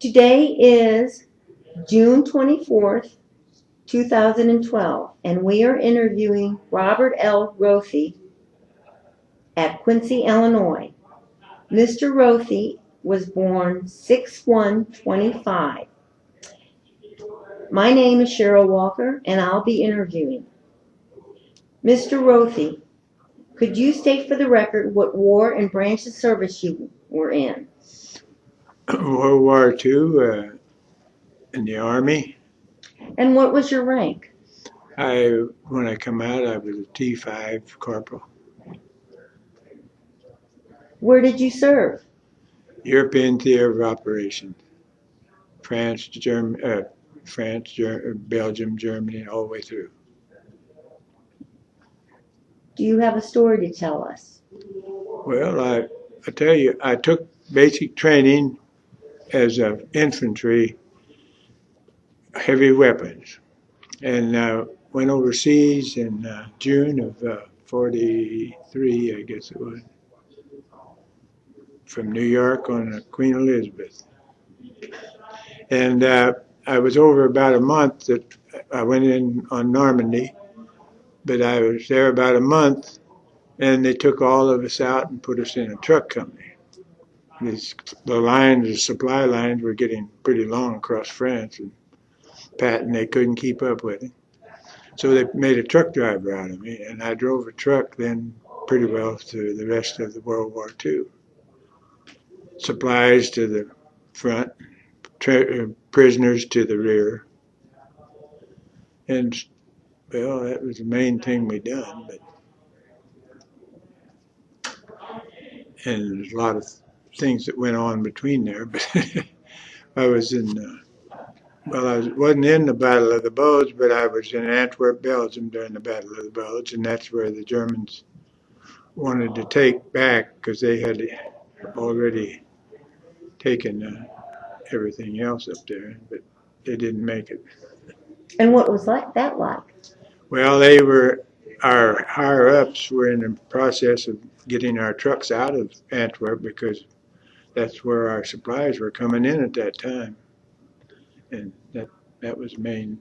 Today is June 24th, 2012, and we are interviewing Robert L. Rothe at Quincy, Illinois. Mr. Rothe was born 6/1/25. My name is Cheryl Walker, and I'll be interviewing. Mr. Rothe, could you state for the record what war and branch of service you were in? World War II in the Army. And what was your rank? When I come out, I was a T5 corporal. Where did you serve? European Theater of Operations. France, Belgium, Germany, all the way through. Do you have a story to tell us? Well, I tell you, I took basic training as an infantry, heavy weapons, and went overseas in June of 43, I guess it was, from New York on the Queen Elizabeth. And I was over about a month. That I went in on Normandy, but I was there about a month, and they took all of us out and put us in a truck company. The supply lines were getting pretty long across France, and they couldn't keep up with it. So they made a truck driver out of me, and I drove a truck then pretty well through the rest of the World War II. Supplies to the front, prisoners to the rear. And, well, that was the main thing we done. And there's a lot of things that went on between there. But I was wasn't in the Battle of the Bulge, but I was in Antwerp, Belgium during the Battle of the Bulge, and that's where the Germans wanted to take back because they had already taken everything else up there, but they didn't make it. And what was that like? Well, our higher ups were in the process of getting our trucks out of Antwerp because that's where our supplies were coming in at that time. And that was the main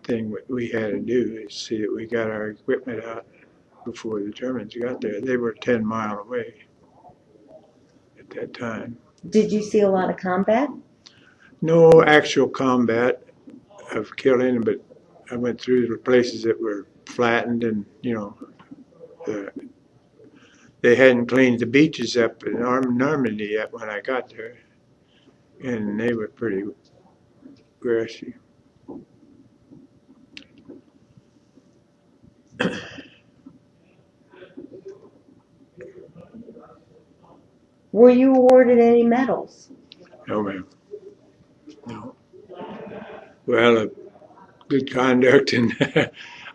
thing what we had to do is see that we got our equipment out before the Germans got there. They were 10 miles away at that time. Did you see a lot of combat? No actual combat of killing, but I went through the places that were flattened and, they hadn't cleaned the beaches up in Normandy yet when I got there. And they were pretty grassy. Were you awarded any medals? No, ma'am. No. Well, good conduct, and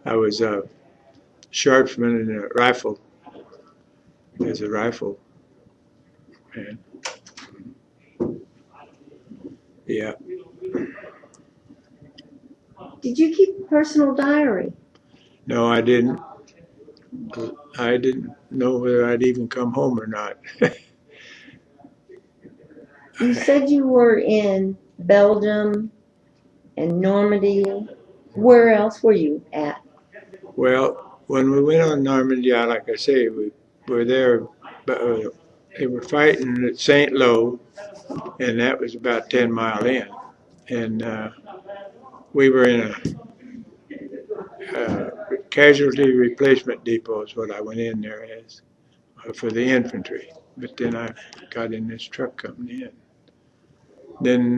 I was a sharpsman in a rifle, as a rifle man. Yeah. Did you keep a personal diary? No, I didn't. I didn't know whether I'd even come home or not. You said you were in Belgium and Normandy. Where else were you at? Well, when we went on Normandy, like I say, we were there. They were fighting at St. Lo, and that was about 10 miles in. And we were in a casualty replacement depot is what I went in there as for the infantry. But then I got in this truck company. And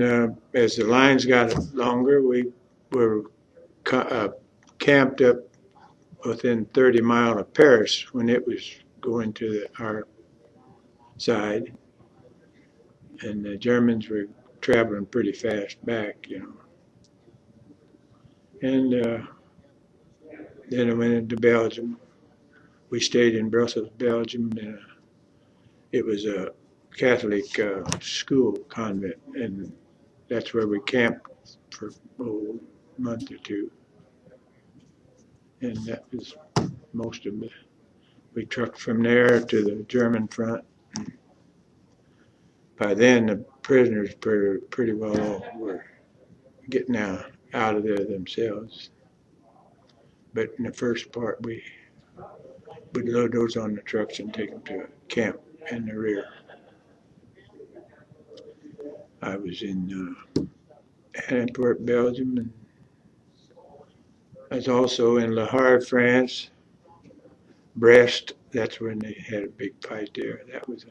then as the lines got longer, we were camped up within 30 miles of Paris when it was going to our side. And the Germans were traveling pretty fast back, And then I went into Belgium. We stayed in Brussels, Belgium, and it was a Catholic school convent, and that's where we camped for a month or two. And that was most of it. We trucked from there to the German front. By then, the prisoners pretty well off were getting out of there themselves. But in the first part, we'd load those on the trucks and take them to a camp in the rear. I was in Antwerp, Belgium, and I was also in Le Havre, France, Brest. That's when they had a big fight there. That was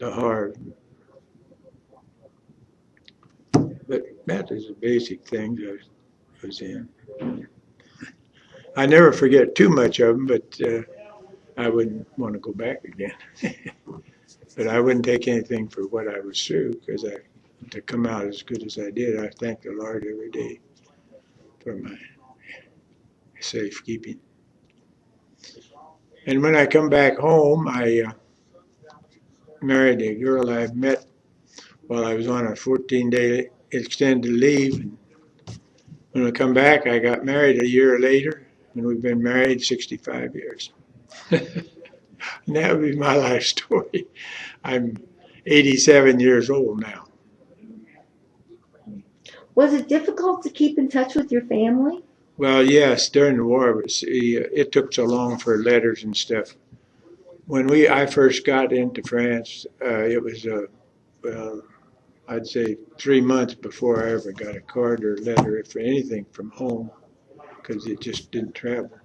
Le Havre. But that is the basic things I was in. I never forget too much of them, but I wouldn't want to go back again. But I wouldn't take anything for what I was through, because to come out as good as I did, I thank the Lord every day for my safekeeping. And when I come back home, I married a girl I met while I was on a 14-day extended leave. And when I come back, I got married a year later, and we've been married 65 years. And that would be my life story. I'm 87 years old now. Was it difficult to keep in touch with your family? Well, yes, during the war, it took so long for letters and stuff. When I first got into France, it was, well, I'd say 3 months before I ever got a card or letter for anything from home, because it just didn't travel.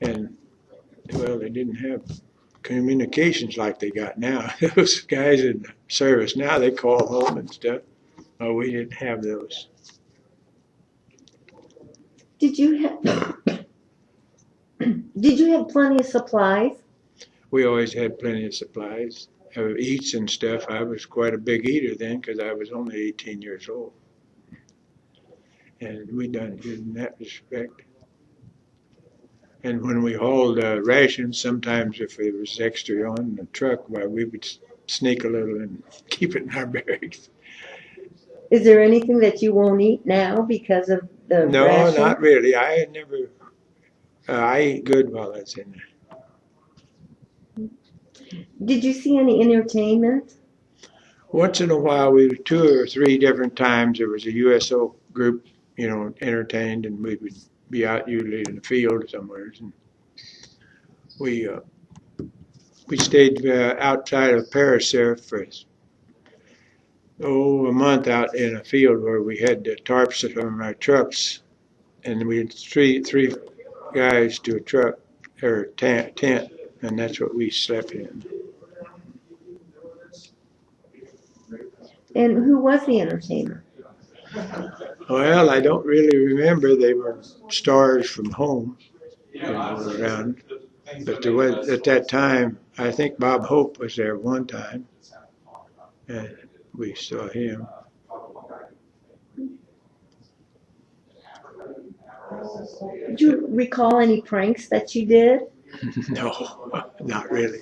And, well, they didn't have communications like they got now. Those guys in service now, they call home and stuff. Oh, we didn't have those. Did you have plenty of supplies? We always had plenty of supplies, eats and stuff. I was quite a big eater then, because I was only 18 years old. And we done good in that respect. And when we hauled rations, sometimes if there was extra on the truck, well, we would sneak a little and keep it in our bags. Is there anything that you won't eat now because of the No, ration? not really. I had never, I ate good while I was in there. Did you see any entertainment? Once in a while, 2 or 3 different times, there was a USO group, entertained, and we would be out usually in the field somewhere. And we stayed outside of Paris there for a month out in a field where we had the tarps on our trucks, and we had three guys to a truck or tent, and that's what we slept in. And who was the entertainer? Well, I don't really remember. They were stars from home around, but there was at that time. I think Bob Hope was there one time, and we saw him. Do you recall any pranks that you did? No, not really.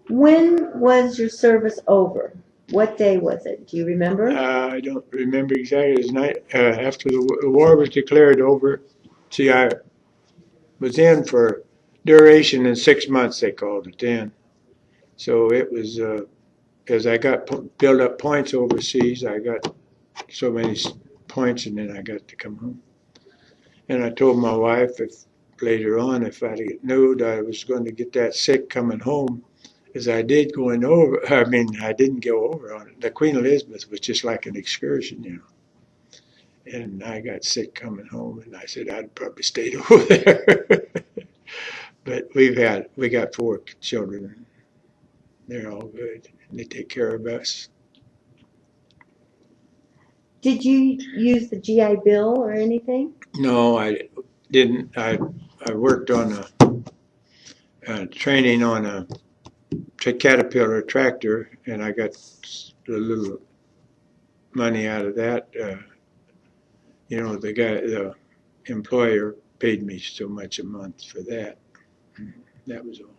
When was your service over? What day was it? Do you remember? I don't remember exactly. It was night after the war was declared over. See, I was in for duration in 6 months, they called it then. So it was, as I got built up points overseas, I got so many points, and then I got to come home. And I told my wife later on if I knew that I was going to get that sick coming home, as I did going over. I mean, I didn't go over on it. The Queen Elizabeth was just like an excursion, And I got sick coming home, and I said I'd probably stayed over there. But we got 4 children. They're all good. They take care of us. Did you use the GI Bill or anything? No, I didn't. I worked on a training on a Caterpillar tractor, and I got a little money out of that. The employer paid me so much a month for that. That was all.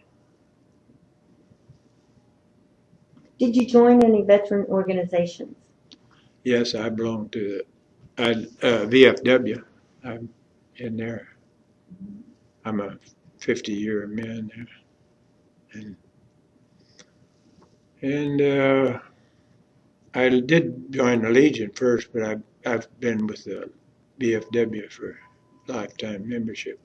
Did you join any veteran organizations? Yes, I belong to the VFW. I'm in there. I'm a 50-year man there. And I did join the Legion first, but I've been with the BFW for lifetime membership.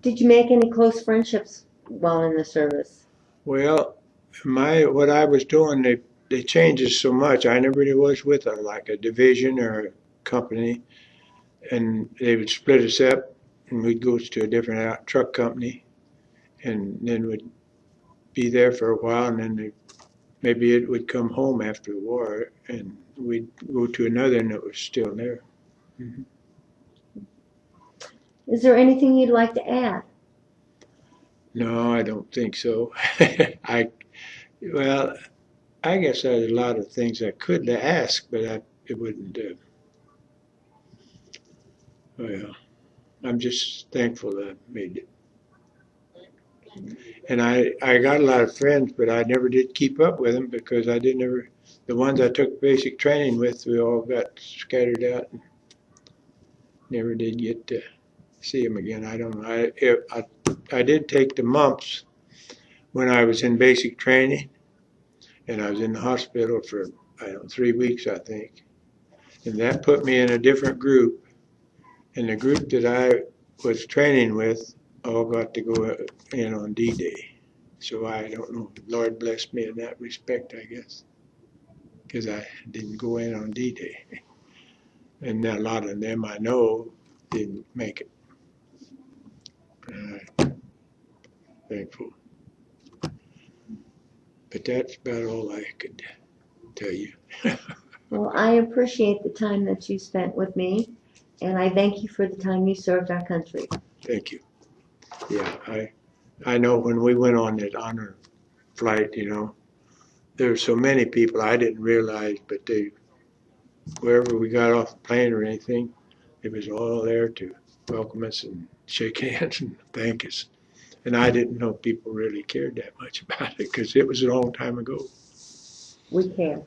Did you make any close friendships while in the service? Well, what I was doing, they changed it so much. I never really was with like a division or a company, and they would split us up, and we'd go to a different truck company, and then we'd be there for a while, and then maybe it would come home after the war, and we'd go to another, and it was still there. Mm-hmm. Is there anything you'd like to add? No, I don't think so. Well, I guess there's a lot of things I could ask, but it wouldn't. Well, I'm just thankful that I made it. And I got a lot of friends, but I never did keep up with them because I didn't ever. The ones I took basic training with, we all got scattered out and never did get to see them again. I don't know. I did take the mumps when I was in basic training, and I was in the hospital for 3 weeks, I think, and that put me in a different group. And the group that I was training with all got to go in on D-Day. So I don't know. Lord blessed me in that respect, I guess, because I didn't go in on D-Day. And a lot of them I know didn't make it. Thankful. But that's about all I could tell you. Well, I appreciate the time that you spent with me, and I thank you for the time you served our country. Thank you. Yeah, I know when we went on that honor flight, there were so many people I didn't realize, but wherever we got off the plane or anything, it was all there to welcome us and shake hands and thank us. And I didn't know people really cared that much about it because it was a long time ago. We care.